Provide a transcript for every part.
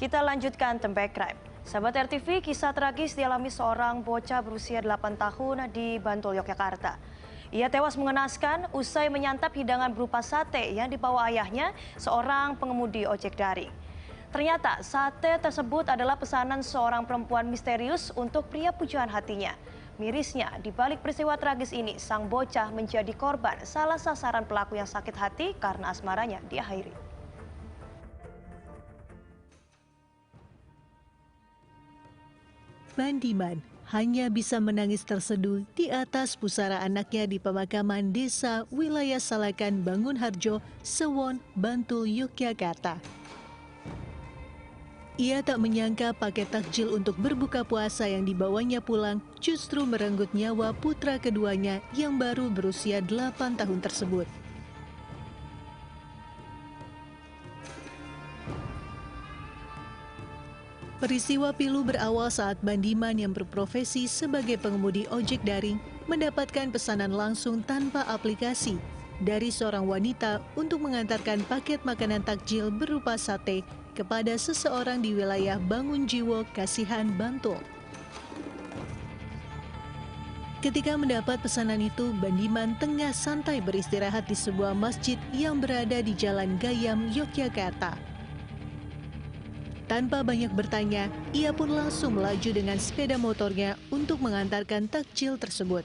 Kita lanjutkan Tembak Crime. Sahabat RTV, kisah tragis dialami seorang bocah berusia 8 tahun di Bantul, Yogyakarta. Ia tewas mengenaskan usai menyantap hidangan berupa sate yang dibawa ayahnya, seorang pengemudi ojek daring. Ternyata sate tersebut adalah pesanan seorang perempuan misterius untuk pria pujaan hatinya. Mirisnya, di balik peristiwa tragis ini, sang bocah menjadi korban salah sasaran pelaku yang sakit hati karena asmaranya diakhiri. Bandiman hanya bisa menangis terseduh di atas pusara anaknya di pemakaman desa wilayah Salakan Bangunharjo, Sewon, Bantul, Yogyakarta. Ia tak menyangka paket takjil untuk berbuka puasa yang dibawanya pulang justru merenggut nyawa putra keduanya yang baru berusia 8 tahun tersebut. Peristiwa pilu berawal saat Bandiman yang berprofesi sebagai pengemudi ojek daring mendapatkan pesanan langsung tanpa aplikasi dari seorang wanita untuk mengantarkan paket makanan takjil berupa sate kepada seseorang di wilayah Bangunjiwo, Kasihan, Bantul. Ketika mendapat pesanan itu, Bandiman tengah santai beristirahat di sebuah masjid yang berada di Jalan Gayam, Yogyakarta. Tanpa banyak bertanya, ia pun langsung melaju dengan sepeda motornya untuk mengantarkan takjil tersebut.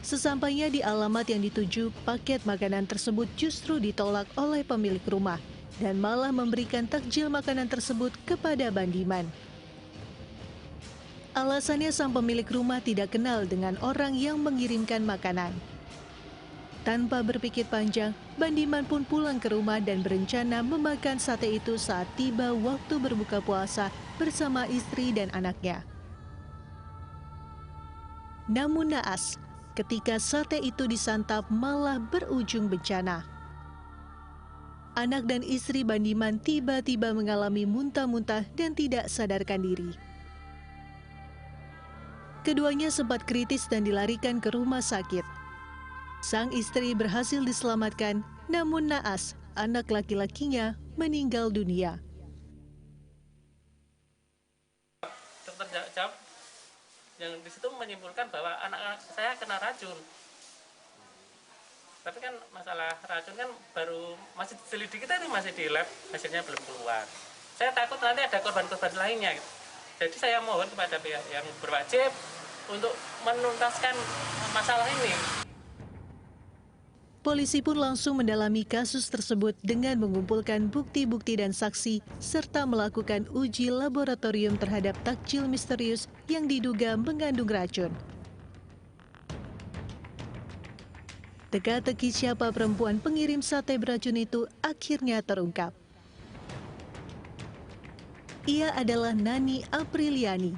Sesampainya di alamat yang dituju, paket makanan tersebut justru ditolak oleh pemilik rumah dan malah memberikan takjil makanan tersebut kepada Bandiman. Alasannya sang pemilik rumah tidak kenal dengan orang yang mengirimkan makanan. Tanpa berpikir panjang, Bandiman pun pulang ke rumah dan berencana memakan sate itu saat tiba waktu berbuka puasa bersama istri dan anaknya. Namun naas, ketika sate itu disantap malah berujung bencana. Anak dan istri Bandiman tiba-tiba mengalami muntah-muntah dan tidak sadarkan diri. Keduanya sempat kritis dan dilarikan ke rumah sakit. Sang istri berhasil diselamatkan, namun naas, anak laki-lakinya meninggal dunia. Dokter jawab yang di situ menyimpulkan bahwa anak saya kena racun. Tapi kan masalah racun kan baru masih diselidiki, kita itu masih di lab, hasilnya belum keluar. Saya takut nanti ada korban-korban lainnya. Jadi saya mohon kepada pihak yang berwajib untuk menuntaskan masalah ini. Polisi pun langsung mendalami kasus tersebut dengan mengumpulkan bukti-bukti dan saksi serta melakukan uji laboratorium terhadap takjil misterius yang diduga mengandung racun. Teka-teki siapa perempuan pengirim sate beracun itu akhirnya terungkap. Ia adalah Nani Apriliani,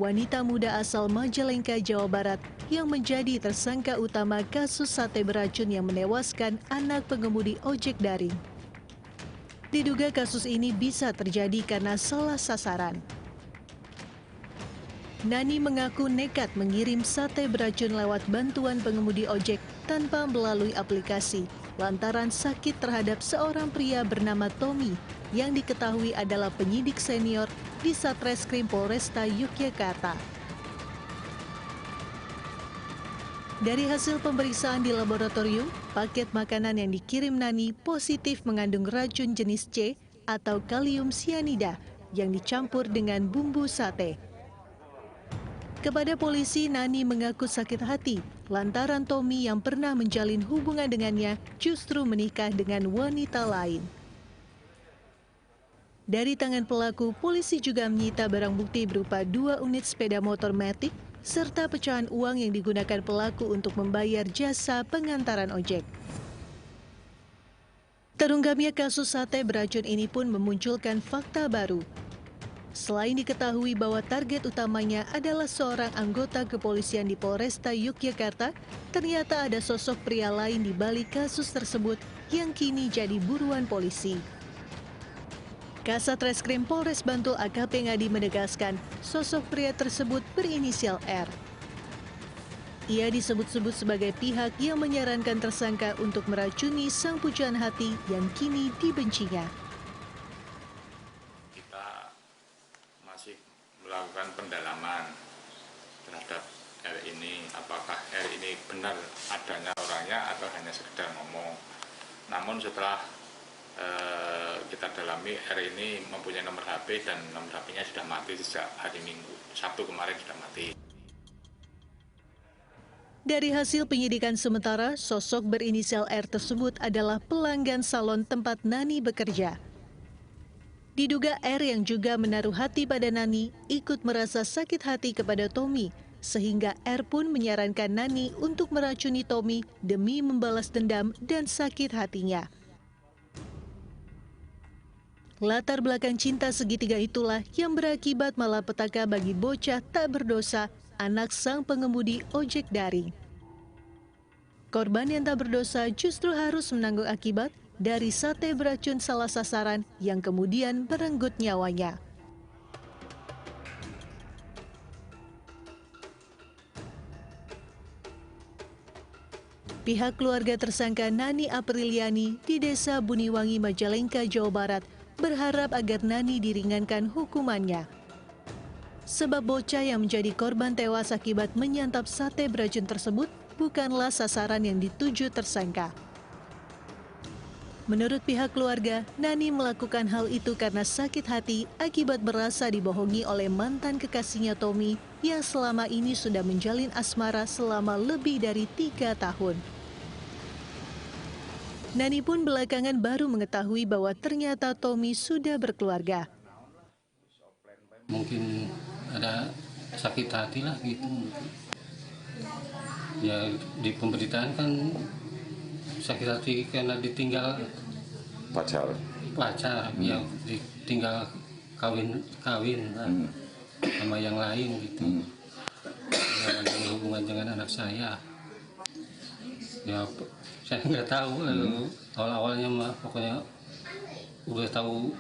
wanita muda asal Majalengka, Jawa Barat yang menjadi tersangka utama kasus sate beracun yang menewaskan anak pengemudi ojek daring. Diduga kasus ini bisa terjadi karena salah sasaran. Nani mengaku nekat mengirim sate beracun lewat bantuan pengemudi ojek tanpa melalui aplikasi lantaran sakit terhadap seorang pria bernama Tommy yang diketahui adalah penyidik senior di Satreskrim Polresta Yogyakarta. Dari hasil pemeriksaan di laboratorium, paket makanan yang dikirim Nani positif mengandung racun jenis C atau kalium sianida yang dicampur dengan bumbu sate. Kepada polisi, Nani mengaku sakit hati lantaran Tommy yang pernah menjalin hubungan dengannya justru menikah dengan wanita lain. Dari tangan pelaku, polisi juga menyita barang bukti berupa 2 unit sepeda motor Matic serta pecahan uang yang digunakan pelaku untuk membayar jasa pengantaran ojek. Terungkapnya kasus sate beracun ini pun memunculkan fakta baru. Selain diketahui bahwa target utamanya adalah seorang anggota kepolisian di Polresta Yogyakarta, ternyata ada sosok pria lain di balik kasus tersebut yang kini jadi buruan polisi. Kasat Reskrim Polres Bantul AKP Ngadi menegaskan sosok pria tersebut berinisial R. Ia disebut-sebut sebagai pihak yang menyarankan tersangka untuk meracuni sang pujaan hati yang kini dibencinya. melakukan pendalaman terhadap R ini, apakah R ini benar adanya orangnya atau hanya sekedar ngomong. Namun setelah kita dalami, R ini mempunyai nomor HP dan nomor HP-nya sudah mati sejak hari Minggu, Sabtu kemarin sudah mati. Dari hasil penyidikan sementara, sosok berinisial R tersebut adalah pelanggan salon tempat Nani bekerja. Diduga R yang juga menaruh hati pada Nani ikut merasa sakit hati kepada Tommy, sehingga R pun menyarankan Nani untuk meracuni Tommy demi membalas dendam dan sakit hatinya. Latar belakang cinta segitiga itulah yang berakibat malapetaka bagi bocah tak berdosa, anak sang pengemudi ojek daring. Korban yang tak berdosa justru harus menanggung akibat dari sate beracun salah sasaran yang kemudian merenggut nyawanya. Pihak keluarga tersangka Nani Apriliani di Desa Buniwangi, Majalengka, Jawa Barat berharap agar Nani diringankan hukumannya. Sebab bocah yang menjadi korban tewas akibat menyantap sate beracun tersebut bukanlah sasaran yang dituju tersangka. Menurut pihak keluarga, Nani melakukan hal itu karena sakit hati akibat merasa dibohongi oleh mantan kekasihnya Tommy yang selama ini sudah menjalin asmara selama lebih dari 3 tahun. Nani pun belakangan baru mengetahui bahwa ternyata Tommy sudah berkeluarga. Mungkin ada sakit hati lah gitu. Ya di pemberitaan kan sakit hati karena ditinggal pacar yang ditinggal kawin sama yang lain gitu. Yang ada hubungan dengan anak saya. Ya saya nggak tahu, awal-awalnya mah pokoknya udah tahu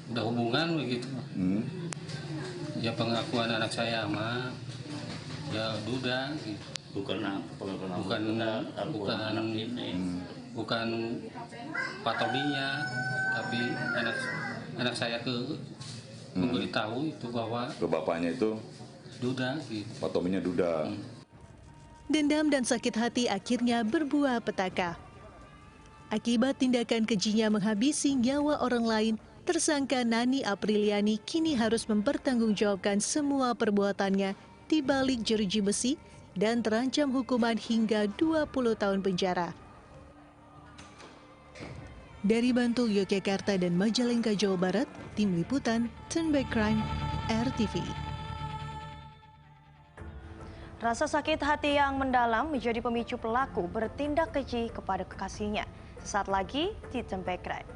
udah hubungan begitu. Ya pengakuan anak saya mah ya duda gitu. Bukan patominya, tapi anak saya memberitahu itu bahwa ke bapaknya itu duda gitu. patominya duda. Dendam dan sakit hati akhirnya berbuah petaka. Akibat tindakan kejinya menghabisi nyawa orang lain, tersangka Nani Apriliani kini harus mempertanggungjawabkan semua perbuatannya di balik jeruji besi dan terancam hukuman hingga 20 tahun penjara. Dari Bantul, Yogyakarta dan Majalengka, Jawa Barat, Tim Liputan, Turn Back Crime, RTV. Rasa sakit hati yang mendalam menjadi pemicu pelaku bertindak keji kepada kekasihnya. Sesaat lagi di Turn Back Crime.